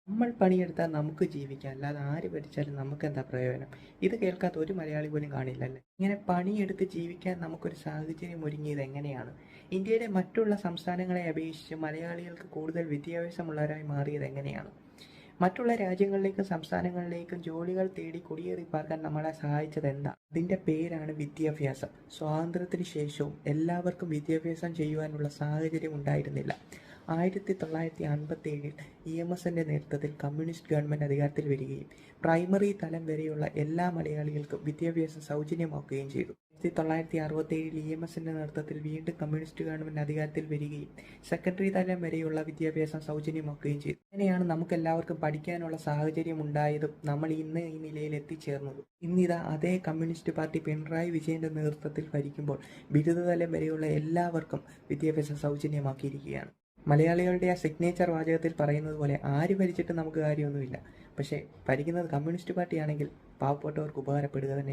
നമ്മൾ പണിയെടുത്താൽ നമുക്ക് ജീവിക്കാം, അല്ലാതെ ആര് ഭരിച്ചാലും നമുക്കെന്താ പ്രയോജനം? ഇത് കേൾക്കാത്ത ഒരു മലയാളി പോലും കാണില്ലല്ലേ? ഇങ്ങനെ പണിയെടുത്ത് ജീവിക്കാൻ നമുക്കൊരു സാഹചര്യം ഒരുങ്ങിയത് എങ്ങനെയാണ്? ഇന്ത്യയിലെ മറ്റുള്ള സംസ്ഥാനങ്ങളെ അപേക്ഷിച്ച് മലയാളികൾക്ക് കൂടുതൽ വിദ്യാഭ്യാസമുള്ളവരായി മാറിയത് എങ്ങനെയാണ്? മറ്റുള്ള രാജ്യങ്ങളിലേക്കും സംസ്ഥാനങ്ങളിലേക്കും ജോലികൾ തേടി കുടിയേറി പാർക്കാൻ നമ്മളെ സഹായിച്ചത് എന്താ? അതിൻ്റെ പേരാണ് വിദ്യാഭ്യാസം. സ്വാതന്ത്ര്യത്തിന് ശേഷവും എല്ലാവർക്കും വിദ്യാഭ്യാസം ചെയ്യുവാനുള്ള സാഹചര്യം ഉണ്ടായിരുന്നില്ല. 1957 EMSന്റെ നേതൃത്വത്തിൽ കമ്മ്യൂണിസ്റ്റ് ഗവൺമെൻറ് അധികാരത്തിൽ വരികയും പ്രൈമറി തലം വരെയുള്ള എല്ലാ മലയാളികൾക്കും വിദ്യാഭ്യാസം സൗജന്യമാക്കുകയും ചെയ്തു. 1967 EMSന്റെ നേതൃത്വത്തിൽ വീണ്ടും കമ്മ്യൂണിസ്റ്റ് ഗവൺമെൻറ് അധികാരത്തിൽ വരികയും സെക്കൻഡറി തലം വരെയുള്ള വിദ്യാഭ്യാസം സൗജന്യമാക്കുകയും ചെയ്തു. അങ്ങനെയാണ് നമുക്കെല്ലാവർക്കും പഠിക്കാനുള്ള സാഹചര്യം ഉണ്ടായതും നമ്മൾ ഇന്ന് ഈ നിലയിൽ എത്തിച്ചേർന്നതും. ഇന്നിതാ അതേ കമ്മ്യൂണിസ്റ്റ് പാർട്ടി പിണറായി വിജയന്റെ നേതൃത്വത്തിൽ ഭരിക്കുമ്പോൾ ബിരുദതലം വരെയുള്ള എല്ലാവർക്കും വിദ്യാഭ്യാസം സൗജന്യമാക്കിയിരിക്കുകയാണ്. മലയാളികളുടെ ആ സിഗ്നേച്ചർ വാചകത്തിൽ പറയുന്നത് പോലെ ആര് ഭരിച്ചിട്ട് നമുക്ക് കാര്യമൊന്നുമില്ല. പക്ഷേ ഭരിക്കുന്നത് കമ്മ്യൂണിസ്റ്റ് പാർട്ടിയാണെങ്കിൽ പാവപ്പെട്ടവർക്ക് ഉപകാരപ്പെടുക തന്നെ.